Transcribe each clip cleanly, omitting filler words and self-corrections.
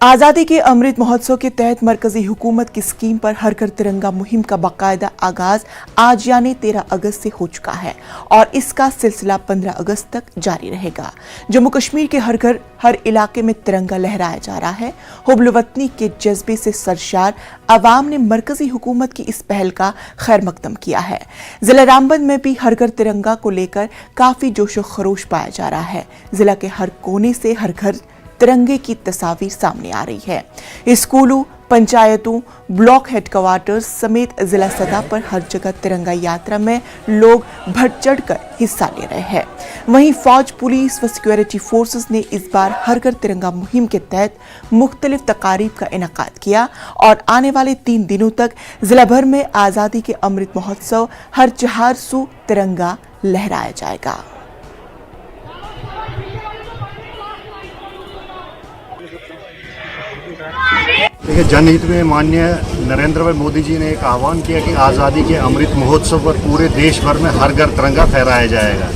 आज़ादी के अमृत महोत्सव के तहत मरकजी हुकूमत की स्कीम पर हर घर तिरंगा मुहिम का बाकायदा आगाज आज यानी 13 अगस्त से हो चुका है और इसका सिलसिला 15 अगस्त तक जारी रहेगा। जम्मू कश्मीर के हर घर हर इलाके में तिरंगा लहराया जा रहा है। हुब्ब वतनी के जज्बे से सरशार अवाम ने मरकजी हुकूमत की इस पहल का खैर मकदम किया है। जिला रामबन में भी हर घर तिरंगा को लेकर काफी जोशो खरोश पाया जा रहा है। जिला के हर कोने से हर घर तिरंगे की तस्वीर सामने आ रही है। स्कूलों, पंचायतों, ब्लॉक हेडक्वार्टर्स समेत जिला सतह पर हर जगह तिरंगा यात्रा में लोग बढ़ चढ़कर हिस्सा ले रहे हैं। वहीं फौज, पुलिस व सिक्योरिटी फोर्सेस ने इस बार हर घर तिरंगा मुहिम के तहत मुख्तलिफ तकारीब का इनेकाद किया और आने वाले 3 दिनों तक जिला भर में आज़ादी के अमृत महोत्सव हर 400 तिरंगा लहराया जाएगा। देखिए, जनहित में माननीय नरेंद्र भाई मोदी जी ने एक आह्वान किया कि आज़ादी के अमृत महोत्सव पर पूरे देश भर में हर घर तिरंगा फहराया जाएगा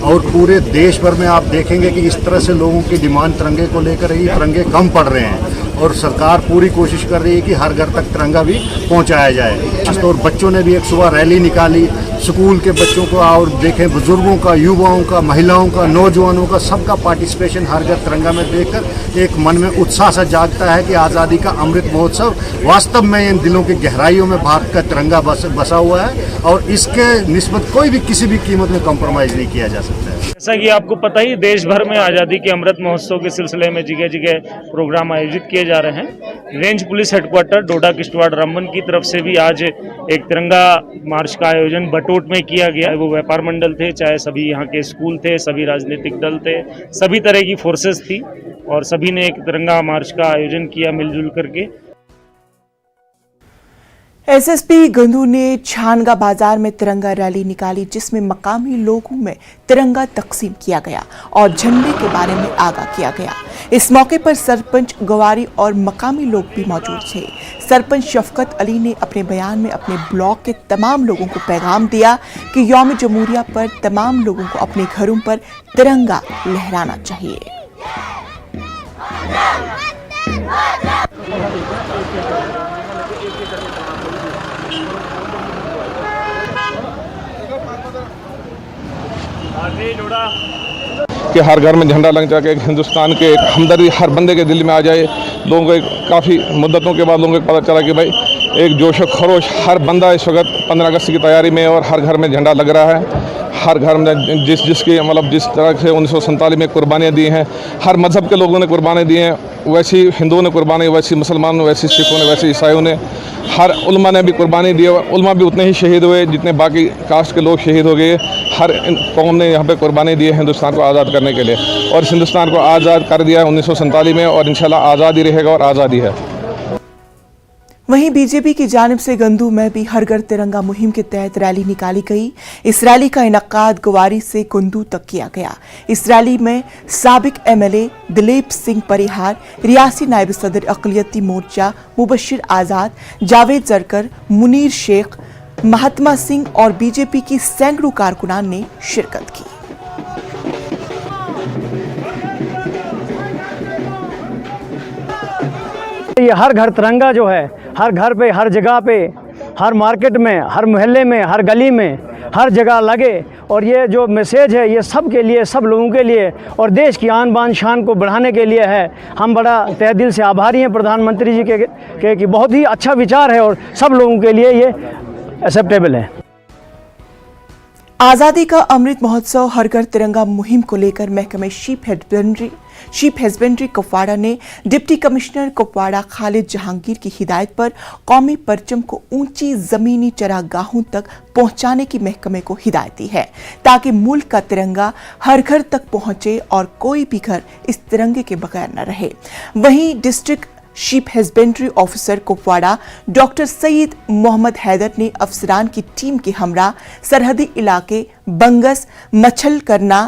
और पूरे देश भर में आप देखेंगे कि इस तरह से लोगों की डिमांड तिरंगे को लेकर ही तिरंगे कम पड़ रहे हैं और सरकार पूरी कोशिश कर रही है कि हर घर तक तिरंगा भी पहुंचाया जाए। और बच्चों ने भी एक सुबह रैली निकाली, स्कूल के बच्चों को और देखें बुजुर्गों का, युवाओं का, महिलाओं का, नौजवानों का, सबका पार्टिसिपेशन हर घर तिरंगा में देखकर एक मन में उत्साह सा जागता है कि आज़ादी का अमृत महोत्सव वास्तव में इन दिलों की गहराइयों में भारत का तिरंगा बसा हुआ है और इसके निस्बत कोई भी किसी भी कीमत में कॉम्प्रोमाइज़ नहीं किया जा सकता है। जैसा कि आपको पता ही देश भर में आज़ादी के अमृत महोत्सव के सिलसिले में जगह जगह प्रोग्राम आयोजित किए जा रहे हैं। Range police headquarter Doda Kishtwar Ramban की तरफ से भी आज एक तिरंगा मार्च का आयोजन बटोट में किया गया। वो व्यापार मंडल थे, चाहे सभी यहाँ के स्कूल थे, सभी राजनीतिक दल थे, सभी तरह की फोर्सेस थी और सभी ने एक तिरंगा मार्च का आयोजन किया मिलजुल करके। एसएसपी गंदू ने छानगा बाजार में तिरंगा रैली निकाली जिसमें मकामी लोगों में तिरंगा तकसीम किया गया और झंडे के बारे में आगाह किया गया। इस मौके पर सरपंच गवारी और मकामी लोग भी मौजूद थे। सरपंच शफकत अली ने अपने बयान में अपने ब्लॉक के तमाम लोगों को पैगाम दिया कि यौम जमहूरिया पर तमाम लोगों को अपने घरों पर तिरंगा लहराना चाहिए। कि हर घर में झंडा लग जाके हिंदुस्तान के एक हमदर्दी हर बंदे के दिल में आ जाए। लोगों को काफ़ी मुद्दतों के बाद लोगों को पता चला कि भाई एक जोश व खरोश हर बंदा इस वक्त 15 अगस्त की तैयारी में और हर घर में झंडा लग रहा है। हर घर में जिसकी मतलब जिस तरह से 1947 में कुर्बानियाँ दी हैं, हर मज़हब के लोगों ने कुर्बानी दी हैं, वैसी हिंदुओं ने कुर्बानी, वैसी मुसलमानों ने, वैसी सिखों ने, वैसे ईसाइयों ने, हर उलमा ने भी कुर्बानी दी। उलमा भी उतने ही शहीद हुए जितने बाकी कास्ट के लोग शहीद हो गए। हर कौम ने यहाँ पे कुर्बानी दी है हिंदुस्तान को आज़ाद करने के लिए और इस हिंदुस्तान को आज़ाद कर दिया है 1947 में और इंशाल्लाह आज़ाद ही रहेगा और आज़ादी है। वहीं बीजेपी की जानिब से गंदू में भी हर घर तिरंगा मुहिम के तहत रैली निकाली गई। इस रैली का इनेकाद गुवारी से कुंदू तक किया गया। इस रैली में साबिक एमएलए दिलीप सिंह परिहार, रियासी नायब सदर अक़लियती मोर्चा मुबशिर आज़ाद, जावेद जरकर, मुनीर शेख, महात्मा सिंह और बीजेपी की सैकड़ों कारकुनान ने शिरकत की। ये हर घर तिरंगा जो है हर घर पे, हर जगह पे, हर मार्केट में, हर मोहल्ले में, हर गली में, हर जगह लगे और ये जो मैसेज है ये सब के लिए, सब लोगों के लिए और देश की आन बान शान को बढ़ाने के लिए है। हम बड़ा तहे दिल से आभारी हैं प्रधानमंत्री जी के कि बहुत ही अच्छा विचार है और सब लोगों के लिए ये एक्सेप्टेबल है। आज़ादी का अमृत महोत्सव हर घर तिरंगा मुहिम को लेकर महकमे शीप हस्बेंड्री कुपवाड़ा ने डिप्टी कमिश्नर कुपवाड़ा खालिद जहांगीर की हिदायत पर कौमी परचम को ऊंची जमीनी चरागाहों तक पहुंचाने की महकमे को हिदायत दी है ताकि मुल्क का तिरंगा हर घर तक पहुंचे और कोई भी घर इस तिरंगे के बगैर न रहे। वहीं district sheep husbandry officer Kupwara doctor Syed Mohammad Haider ने अफसरान की टीम के हमरा सरहदी इलाके बंगस, मछल करना,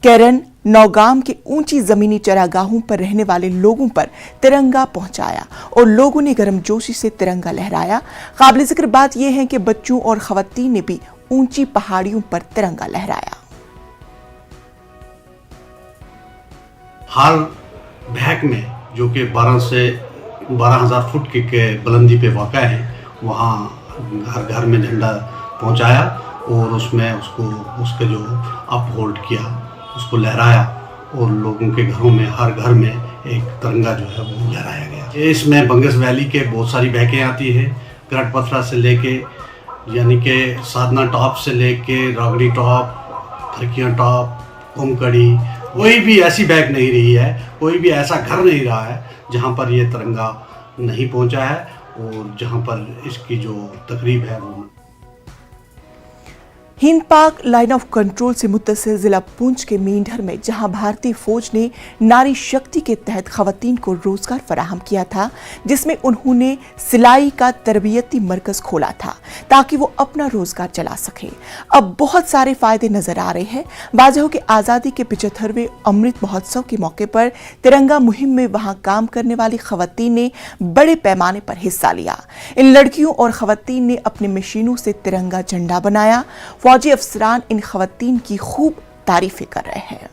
कैरन, नौगाम के ऊंची जमीनी चरागाहों पर रहने वाले लोगों पर तिरंगा पहुंचाया और लोगों ने गर्मजोशी से तिरंगा लहराया। काबिल जिक्र बात यह है कि बच्चों और खवातीन ने भी ऊंची पहाड़ियों पर तिरंगा लहराया। हर भैक में जो कि 12,000 फुट के बुलंदी पे वाक़ा है, वहाँ घर घर में झंडा पहुँचाया और उसमें उसके जो अप होल्ड किया, उसको लहराया और लोगों के घरों में, हर घर में एक तिरंगा जो है वो लहराया गया। इसमें बंगस वैली के बहुत सारी बैकें आती है, गढ़पत्रा से लेके यानी कि साधना टॉप से लेके रागड़ी टॉप, फरकियाँ टॉप, कुमकड़ी, कोई भी ऐसी बैग नहीं रही है, कोई भी ऐसा घर नहीं रहा है जहाँ पर ये तिरंगा नहीं पहुँचा है और जहाँ पर इसकी जो तकरीब है वो। हिंद पाक लाइन ऑफ कंट्रोल से मुत्तसिल जिला पुंछ के मेंढर में जहां भारतीय फौज ने नारी शक्ति के तहत खवातीन को रोजगार फराहम किया था, जिसमें उन्होंने सिलाई का तरबियती मरकज खोला था ताकि वो अपना रोजगार चला सके। अब बहुत सारे फायदे नजर आ रहे हैं। वाजह हो कि आज़ादी के 75वें अमृत महोत्सव के मौके पर तिरंगा मुहिम में वहां काम करने वाली खवातीन ने बड़े पैमाने पर हिस्सा लिया। इन लड़कियों और खवातीन ने अपने मशीनों से तिरंगा झंडा बनाया। फौजी अफसरान इन खवातीन की खूब तारीफें कर रहे हैं।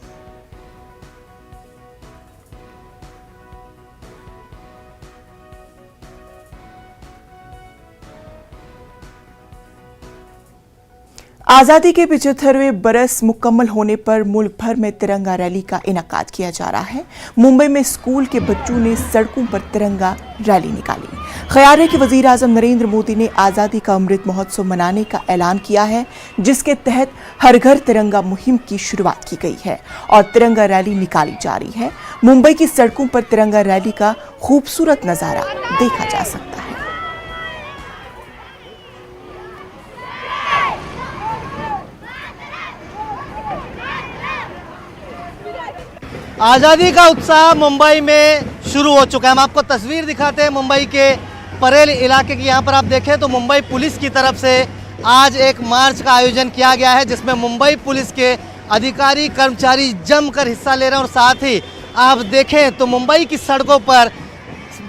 आज़ादी के 75वें बरस मुकम्मल होने पर मुल्क भर में तिरंगा रैली का इनेकाद किया जा रहा है। मुंबई में स्कूल के बच्चों ने सड़कों पर तिरंगा रैली निकाली। ख्याल है कि वजीर आजम नरेंद्र मोदी ने आज़ादी का अमृत महोत्सव मनाने का ऐलान किया है, जिसके तहत हर घर तिरंगा मुहिम की शुरुआत की गई है और तिरंगा रैली निकाली जा रही है। मुंबई की सड़कों पर तिरंगा रैली का खूबसूरत नज़ारा देखा जा सकता है। आज़ादी का उत्साह मुंबई में शुरू हो चुका है। हम आपको तस्वीर दिखाते हैं मुंबई के परेल इलाके की। यहाँ पर आप देखें तो मुंबई पुलिस की तरफ से आज एक मार्च का आयोजन किया गया है, जिसमें मुंबई पुलिस के अधिकारी कर्मचारी जमकर हिस्सा ले रहे हैं। और साथ ही आप देखें तो मुंबई की सड़कों पर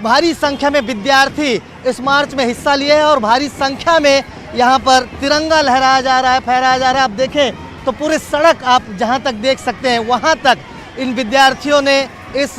भारी संख्या में विद्यार्थी इस मार्च में हिस्सा लिए हैं और भारी संख्या में यहाँ पर तिरंगा लहराया जा रहा है, फहराया जा रहा है। आप देखें तो पूरी सड़क आप जहाँ तक देख सकते हैं, वहाँ तक इन विद्यार्थियों ने इस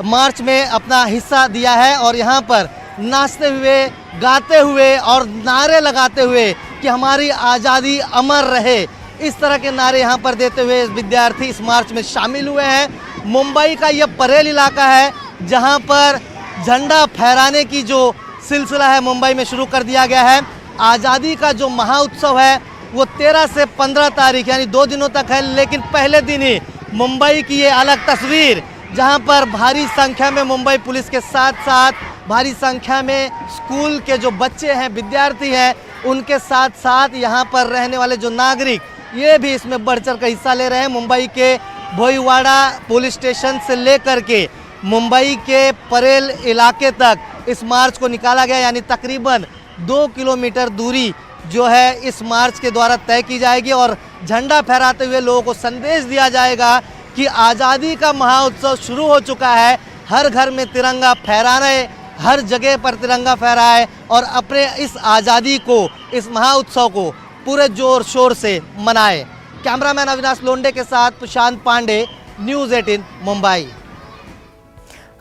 मार्च में अपना हिस्सा दिया है और यहाँ पर नाचते हुए, गाते हुए और नारे लगाते हुए कि हमारी आज़ादी अमर रहे, इस तरह के नारे यहाँ पर देते हुए विद्यार्थी इस मार्च में शामिल हुए हैं। मुंबई का यह परेल इलाका है जहाँ पर झंडा फहराने की जो सिलसिला है मुंबई में शुरू कर दिया गया है। आज़ादी का जो महाउत्सव है वो 13 से 15 तारीख यानी 2 दिनों तक है, लेकिन पहले दिन ही मुंबई की ये अलग तस्वीर जहां पर भारी संख्या में मुंबई पुलिस के साथ साथ भारी संख्या में स्कूल के जो बच्चे हैं, विद्यार्थी हैं, उनके साथ साथ यहां पर रहने वाले जो नागरिक, ये भी इसमें बढ़ चढ़ कर हिस्सा ले रहे हैं। मुंबई के भोईवाड़ा पुलिस स्टेशन से लेकर के मुंबई के परेल इलाके तक इस मार्च को निकाला गया, यानी तकरीबन 2 किलोमीटर दूरी जो है इस मार्च के द्वारा तय की जाएगी और झंडा फहराते हुए लोगों को संदेश दिया जाएगा कि आज़ादी का महाउत्सव शुरू हो चुका है। हर घर में तिरंगा फहराए, हर जगह पर तिरंगा फहराए और अपने इस आज़ादी को, इस महाउत्सव को पूरे जोर शोर से मनाए। कैमरामैन अविनाश लोंडे के साथ प्रशांत पांडे, न्यूज़ 18 मुंबई।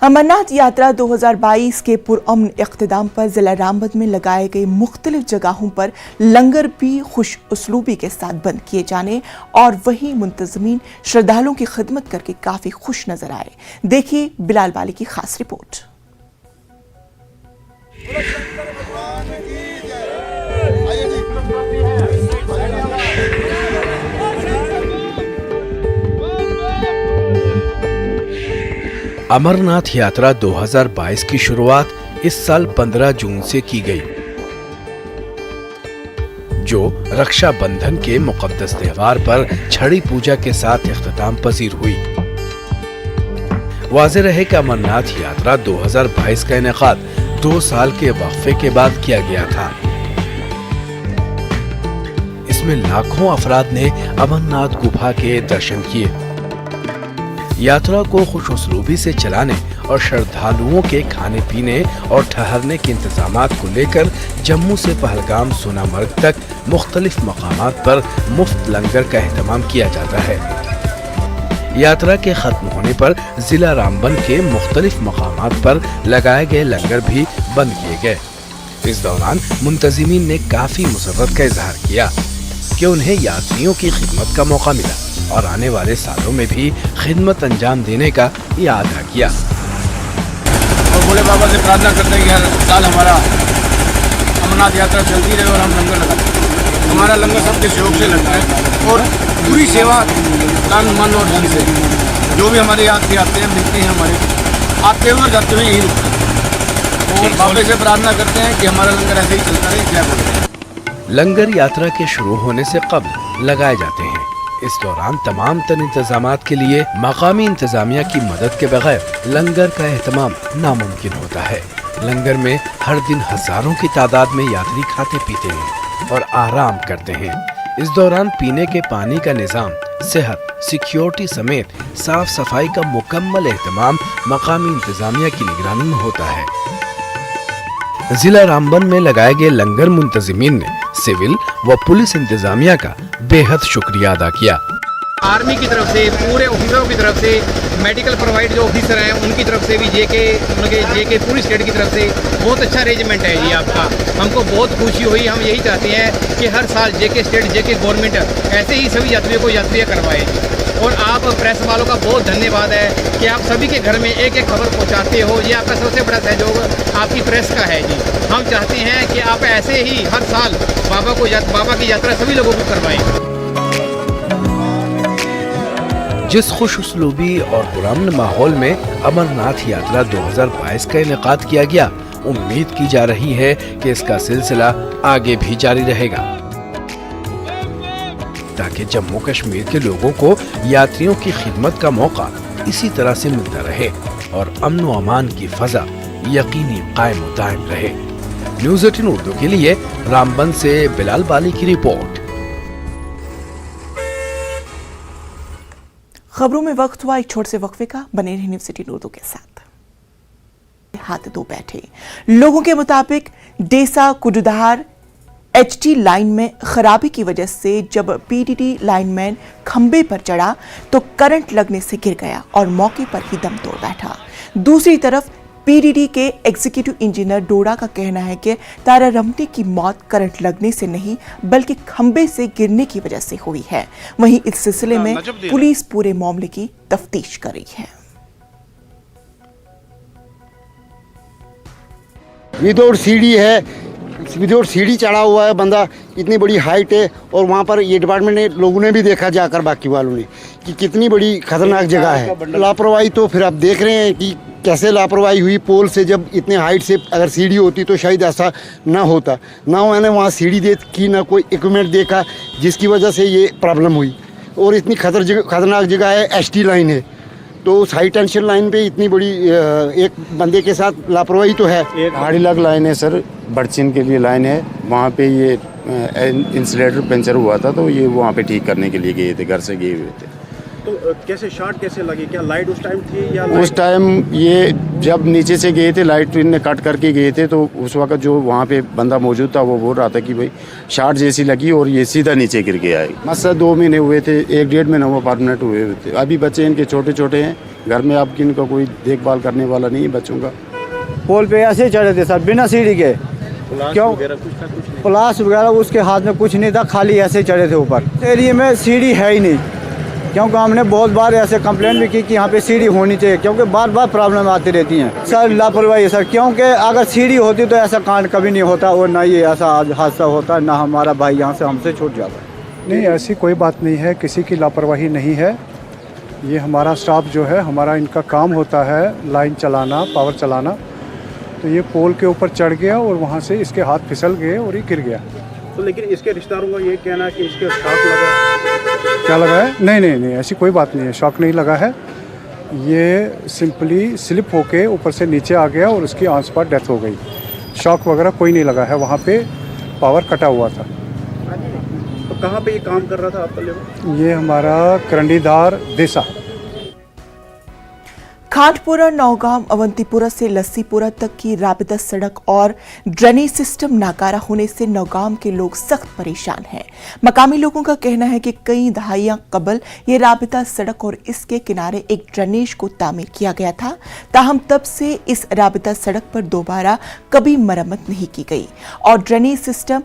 अमरनाथ यात्रा 2022 के पुरअमन इख्तिताम पर जिला रामबन में लगाए गए मुख्तलिफ जगहों पर लंगर भी खुश उसलूबी के साथ बंद किए जाने और वहीं मुंतजमीन श्रद्धालुओं की खिदमत करके काफी खुश नजर आए। देखिए बिलाल वाली की खास रिपोर्ट। अमरनाथ यात्रा 2022 की शुरुआत इस साल 15 जून से की गई, जो रक्षाबंधन के मुकद्दस त्योहार पर छड़ी पूजा के साथ इख्तिताम पजीर हुई। वाज़ेह रहे कि अमरनाथ यात्रा 2022 का इनेकाद 2 साल के वक्फे के बाद किया गया था। इसमें लाखों अफराद ने अमरनाथ गुफा के दर्शन किए। यात्रा को खुशउस्लूबी से चलाने और श्रद्धालुओं के खाने पीने और ठहरने के इंतजामात को लेकर जम्मू से पहलगाम सोनामर्ग तक मुख्तलिफ मकामात पर मुफ्त लंगर का एहतमाम किया जाता है। यात्रा के खत्म होने पर जिला रामबन के मुख्तलिफ मकामात पर लगाए गए लंगर भी बंद किए गए। इस दौरान मुंतजिमीन ने काफी मुसर्रत का इजहार किया कि उन्हें यात्रियों की खिदमत का मौका मिला और आने वाले सालों में भी खिदमत अंजाम देने का इरादा किया। और भोले बाबा से प्रार्थना करते हैं कि हर साल हमारा अमरनाथ यात्रा चलती रहे और हम लंगर लगाते हैं। हमारा लंगर सबके सहयोग से लगता है और पूरी सेवा तन मन और धन से जो भी हमारे यात्री आते हैं मिलते हैं, हमारे आते हुए और जाते हुए यही रुकते हैं और बाबा से प्रार्थना करते हैं कि हमारा लंगर ऐसे ही चलता रहे। जय भोले। लंगर यात्रा के शुरू होने से कब्ल लगाए जाते हैं। इस दौरान तमाम तर इंतजामात के लिए मकामी इंतजामिया की मदद के बगैर लंगर का एहतमाम नामुमकिन होता है। लंगर में हर दिन हजारों की तादाद में यात्री खाते पीते हैं और आराम करते हैं। इस दौरान पीने के पानी का निजाम, सेहत, सिक्योरिटी समेत साफ सफाई का मुकम्मल एहतमाम मकामी इंतजामिया की निगरानी में होता है। जिला रामबन में लगाए गए लंगर मुंतजिमीन ने सिविल व पुलिस इंतजामिया का बेहद शुक्रिया अदा किया। आर्मी की तरफ से, पूरे ऑफिसरों की तरफ से, मेडिकल प्रोवाइड जो ऑफिसर हैं उनकी तरफ से भी, जेके पूरी स्टेट की तरफ से बहुत अच्छा अरेंजमेंट है ये आपका। हमको बहुत खुशी हुई। हम यही चाहते हैं कि हर साल जेके स्टेट, जेके गवर्नमेंट ऐसे ही सभी यात्रियों को यात्रियाँ करवाएगी। और आप प्रेस वालों का बहुत धन्यवाद है कि आप सभी के घर में एक एक खबर पहुंचाते हो। ये आपका सबसे बड़ा सहयोग आपकी प्रेस का है जी। हम चाहते हैं कि आप ऐसे ही हर साल बाबा की यात्रा सभी लोगों को करवाएं। जिस खुशउस्लूबी और पुरअमन माहौल में अमरनाथ यात्रा 2022 का इनेकाद किया गया, उम्मीद की जा रही है कि इसका सिलसिला आगे भी जारी रहेगा ताकि जम्मू कश्मीर के लोगों को यात्रियों की खिदमत का मौका इसी तरह से मिलता रहे और अमन व अमान की फजा यकीनी कायम दायम रहे। न्यूज़ 18 उर्दू के लिए रामबन से बिलाल बाली की रिपोर्ट। खबरों में वक्त हुआ एक छोटे से वक्फे का। बने रहे न्यूज़ 18 उर्दू के साथ। हाथ धो बैठे लोगों के मुताबिक डेसा कुडुधार HT लाइन में खराबी की वजह से जब PDD लाइनमैन खंबे पर चढ़ा तो करंट लगने से गिर गया और मौके पर ही दम तोड़ बैठा। दूसरी तरफ PDD के एग्जीक्यूटिव इंजीनियर डोडा का कहना है कि तारा रमनी की मौत करंट लगने से नहीं बल्कि खंबे से गिरने की वजह से हुई है। वहीं इस सिलसिले में पुलिस पूरे मामले की तफ्तीश कर रही है। विदाउट सीढ़ी है, विदाउट सीढ़ी चढ़ा हुआ है बंदा, इतनी बड़ी हाइट है। और वहाँ पर ये डिपार्टमेंट ने लोगों ने भी देखा जाकर, बाकी वालों ने, कि कितनी बड़ी खतरनाक जगह है। लापरवाही तो फिर आप देख रहे हैं कि कैसे लापरवाही हुई। पोल से जब इतने हाइट से अगर सीढ़ी होती तो शायद ऐसा ना होता। ना मैंने वहाँ सीढ़ी देखी, ना कोई इक्विपमेंट देखा, जिसकी वजह से ये प्रॉब्लम हुई। और इतनी खतरनाक जगह है, HT लाइन है, तो उस हाई टेंशन लाइन पे इतनी बड़ी एक बंदे के साथ लापरवाही तो है। एक हाड़ी लग लाइन है सर, बर्चिन के लिए लाइन है। वहाँ पे ये इंसुलेटर पंचर हुआ था तो ये वहाँ पे ठीक करने के लिए गए थे, घर से गए हुए थे। तो कैसे शॉर्ट कैसे लगी? क्या लाइट उस टाइम थी या उस टाइम ये जब नीचे से गए थे, लाइट इनने कट करके गए थे, तो उस वक्त जो वहाँ पे बंदा मौजूद था वो बोल रहा था कि भाई शॉर्ट जैसी लगी और ये सीधा नीचे गिर गया है। मसला 2 महीने हुए थे, 1-1.5 महीना हुआ परमानेंट हुए थे। अभी बच्चे इनके छोटे छोटे हैं, घर में अब इनका कोई देखभाल करने वाला नहीं है बच्चों का। पोल पे ऐसे चढ़े थे सर, बिना सीढ़ी के। क्यों? प्लास वगैरह उसके हाथ में कुछ नहीं था, खाली ऐसे चढ़े थे ऊपर। एरिया में सीढ़ी है ही नहीं, क्योंकि हमने बहुत बार ऐसे कंप्लेंट भी की कि यहाँ पे सीढ़ी होनी चाहिए, क्योंकि बार बार प्रॉब्लम आती रहती हैं। सर लापरवाही है सर, क्योंकि अगर सीढ़ी होती तो ऐसा कांड कभी नहीं होता और ना ये ऐसा हादसा होता, ना हमारा भाई यहाँ से हमसे छूट जाता। नहीं, ऐसी कोई बात नहीं है, किसी की लापरवाही नहीं है। ये हमारा स्टाफ जो है, हमारा इनका काम होता है लाइन चलाना, पावर चलाना। तो ये पोल के ऊपर चढ़ गया और वहाँ से इसके हाथ फिसल गए और ये गिर गया। तो लेकिन इसके रिश्तेदारों का ये कहना है कि इसके शॉक लगा। क्या लगा है? नहीं, ऐसी कोई बात नहीं है, शॉक नहीं लगा है। ये सिंपली स्लिप होके ऊपर से नीचे आ गया और उसकी ऑन स्पॉट डेथ हो गई। शॉक वगैरह कोई नहीं लगा है, वहाँ पे पावर कटा हुआ था। तो कहाँ पे ये काम कर रहा था आपका लेबर? ये हमारा करंडीधार देसा। खाटपुरा नौगांव अवंतीपुरा से लस्सीपुरा तक की राबिता सड़क और ड्रेनेज सिस्टम नाकारा होने से नौगांव के लोग सख्त परेशान हैं। मकामी लोगों का कहना है कि कई दहाइयां कबल ये राबिता सड़क और इसके किनारे एक ड्रेनेज को तामीर किया गया था, ताहम तब से इस राबिता सड़क पर दोबारा कभी मरम्मत नहीं की गई और ड्रेनेज सिस्टम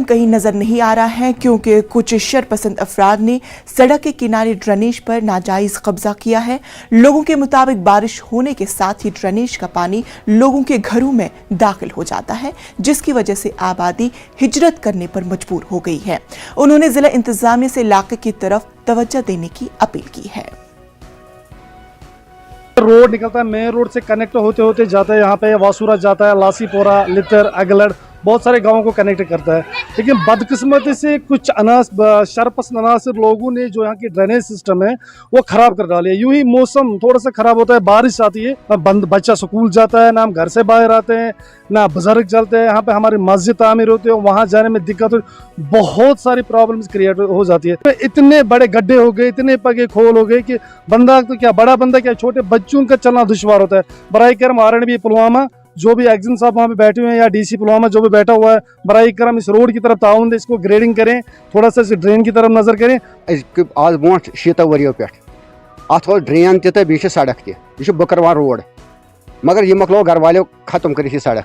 कहीं नजर नहीं आ रहा है, क्योंकि कुछ शरपसंद अफराद ने सड़क के किनारे ड्रेनेज पर नाजायज कब्जा किया है। लोगों के मुताबिक बारिश होने के साथ ही ड्रेनेज का पानी लोगों के घरों में दाखिल हो जाता है, जिसकी वजह से आबादी हिजरत करने पर मजबूर हो गई है। उन्होंने जिला इंतजामिया से इलाके की तरफ तवज्जो देने की अपील की है। रोड निकलता है, मेन रोड से कनेक्ट होते होते जाता है, यहाँ पे वासूरा जाता है, लासीपोरा, लितर, अगलड़, बहुत सारे गांवों को कनेक्ट करता है। लेकिन बदकिस्मती से कुछ शरपसंद अनासर लोगों ने जो यहाँ की ड्रेनेज सिस्टम है वो खराब कर डाली है। यूं ही मौसम थोड़ा सा खराब होता है, बारिश आती है, बच्चा स्कूल जाता है, ना हम घर से बाहर आते हैं, ना बुजुर्ग चलते हैं। यहाँ पे हमारी मस्जिद तामीर होती है, वहाँ जाने में दिक्कत हो, बहुत सारी प्रॉब्लम्स क्रिएट हो जाती है। इतने बड़े गड्ढे हो गए, इतने पगे खोल हो गए कि बंदा तो क्या, बड़ा बंदा क्या, छोटे बच्चों का चलना दुश्वार होता है। बराई करम आरन भी पुलवामा जो भी एग्जिन साहब वहाँ पे बैठे हुए हैं या डीसी पुलवामा जो भी बैठा हुआ है, बराई करम इस रोड की तरफ ताउन दे, इसको ग्रेडिंग करें, थोड़ा सा इस ड्रेन की तरफ नजर करें। आज ब्रोट 6 वरियों पे अत ड्रेन तो बी सड़क तह बकरवान रोड, मगर यह मकलो घर वालों खत्म कर सड़क।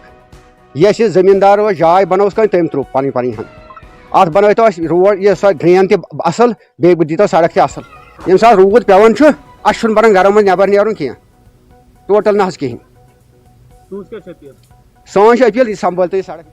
यह जमींदार जाय बनो तम त्रो पन हन अत बन तो रोड यह सो ड्रेन तल बे दीतो सड़क तल। यम सात रूद पेवान अस बन घर मज नबर नेरुन कह टोटल ना कहें। सोच अपील संभलते सड़क।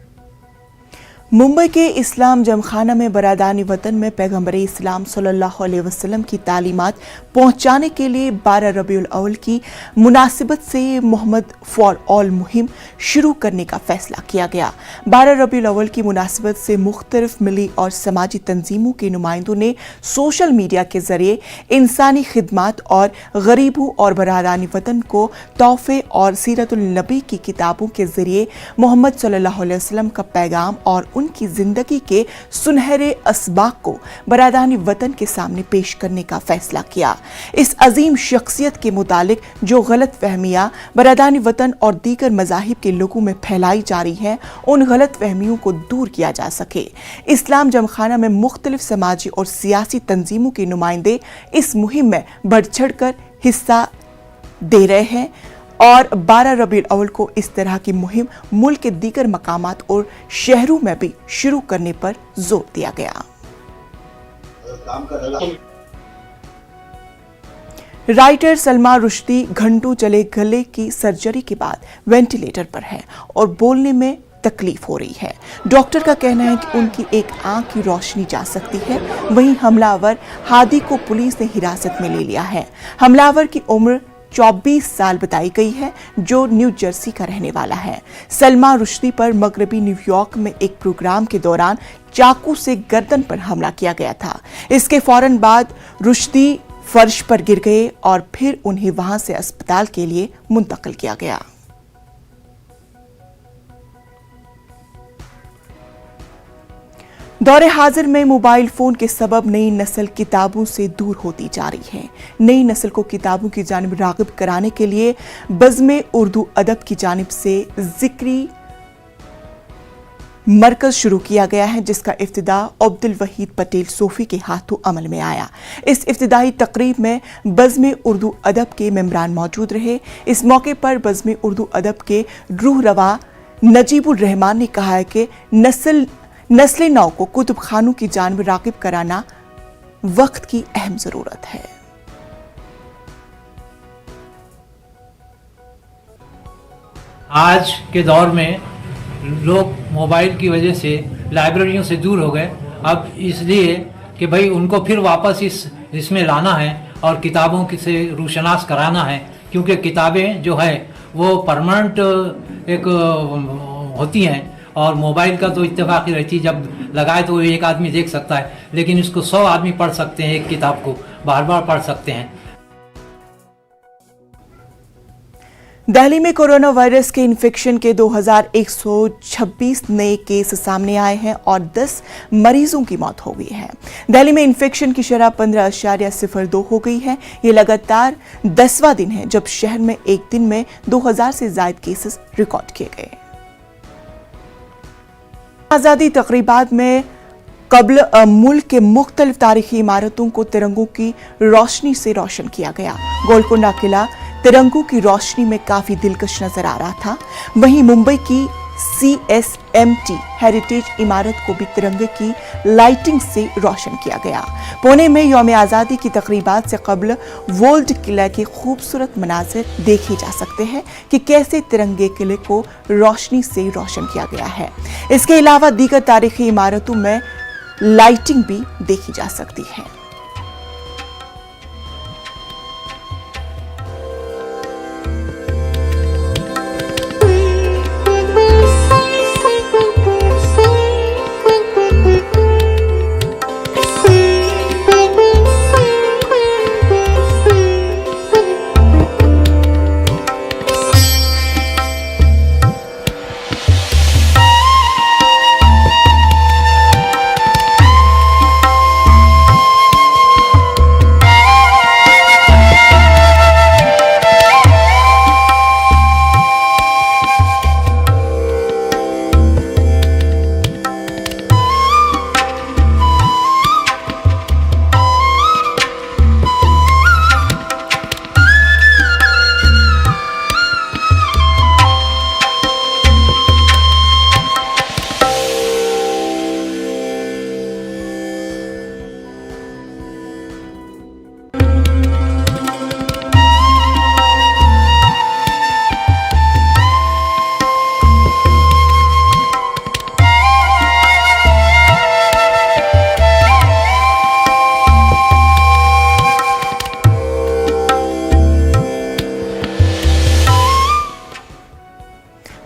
मुंबई के इस्लाम जमखाना में बरादानी वतन में पैगंबर इस्लाम सल्लल्लाहु अलैहि वसल्लम की तालीमात पहुंचाने के लिए 12 रबीउल अव्वल की मुनासिबत से मोहम्मद फॉर ऑल मुहिम शुरू करने का फैसला किया गया। 12 रबीउल अव्वल की मुनासिबत से मुख्तलिफ मिली और समाजी तंजीमों के नुमाइंदों ने सोशल मीडिया के जरिए इंसानी खिदमात और गरीबों और बरादानी वतन को तोहफे और सीरतुल नबी की किताबों के जरिए मोहम्मद सल्लल्लाहु अलैहि वसल्लम का पैगाम और उनकी जिंदगी के सुनहरे असबाक को बरादानी वतन के सामने पेश करने का फैसला किया। इस अजीम शख्सियत के मुतालिक जो गलत फहमियां बरादानी वतन और दीगर मजाहिब के लोगों में फैलाई जा रही हैं, उन गलत फहमियों को दूर किया जा सके। इस्लाम जमखाना में मुख्तलिफ समाजी और सियासी तंजीमों के नुमाइंदे इस मुहिम में बढ़ चढ़ कर हिस्सा दे रहे हैं और 12 रबीउल अव्वल को इस तरह की मुहिम मुल्क के दीगर मकामात और शहरों में भी शुरू करने पर जोर दिया गया। राइटर सलमा रुश्दी घंटों चले गले की सर्जरी के बाद वेंटिलेटर पर है और बोलने में तकलीफ हो रही है। डॉक्टर का कहना है कि उनकी एक आंख की रोशनी जा सकती है। वहीं हमलावर हादी को पुलिस ने हिरासत में ले लिया है। हमलावर की उम्र 24 साल बताई गई है, जो न्यू जर्सी का रहने वाला है। सलमा रुश्दी पर मगरबी न्यूयॉर्क में एक प्रोग्राम के दौरान चाकू से गर्दन पर हमला किया गया था। इसके फौरन बाद रुश्दी फर्श पर गिर गए और फिर उन्हें वहां से अस्पताल के लिए मुंतकिल किया गया। दौरे हाजिर में मोबाइल फोन के सबब नई नस्ल किताबों से दूर होती जा रही है। नई नस्ल को किताबों की जानिब रागिब कराने के लिए बज़्म उर्दू अदब की जानिब से जिक्री मरकज शुरू किया गया है, जिसका इफ्तिदा अब्दुल वहीद पटेल सोफी के हाथों अमल में आया। इस इफ्तिदाई तकरीब में बज़्म उर्दू अदब के मेंबरान मौजूद रहे। इस मौके पर बज़्म उर्दू अदब के रूह रवा नजीबुर रहमान ने कहा है कि नस्ल नौ को कुतुब खानों की जानिब रागिब कराना वक्त की अहम जरूरत है। आज के दौर में लोग मोबाइल की वजह से लाइब्रेरियों से दूर हो गए। अब इसलिए कि भाई उनको फिर वापस इसमें लाना है और किताबों से रूशनास कराना है, क्योंकि किताबें जो है वो परमानेंट एक होती हैं और मोबाइल का तो इत्तेफाकी रहती है, जब लगाए तो एक आदमी देख सकता है, लेकिन इसको 100 आदमी पढ़ सकते हैं। एक किताब को बार बार पढ़ सकते हैं। दिल्ली में कोरोना वायरस के इन्फेक्शन के 2126 नए केस सामने आए हैं और 10 मरीजों की मौत हो गई है। दिल्ली में इन्फेक्शन की शरह 15.02 हो गई है। ये लगातार 10वां दिन है जब शहर में एक दिन में 2000 से ज्यादा केसेस रिकॉर्ड किए गए। आजादी तकरीबात में कब्ल मुल्क के मुख्तलिफ तारीखी इमारतों को तिरंगों की रोशनी से रोशन किया गया। गोलकुंडा किला तिरंगों की रोशनी में काफी दिलकश नजर आ रहा था। वहीं मुंबई की CSMT हेरिटेज इमारत को भी तिरंगे की लाइटिंग से रोशन किया गया। पुणे में यौम आज़ादी की तकरीबात से कब्ल वोल्ड किला के खूबसूरत मनाजिर देखे जा सकते हैं कि कैसे तिरंगे किले को रोशनी से रोशन किया गया है। इसके अलावा दीगर तारीखी इमारतों में लाइटिंग भी देखी जा सकती है।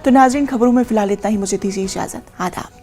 तो नाज़रीन, खबरों में फिलहाल इतना ही। मुझे दीजिए इजाजत। आदाब।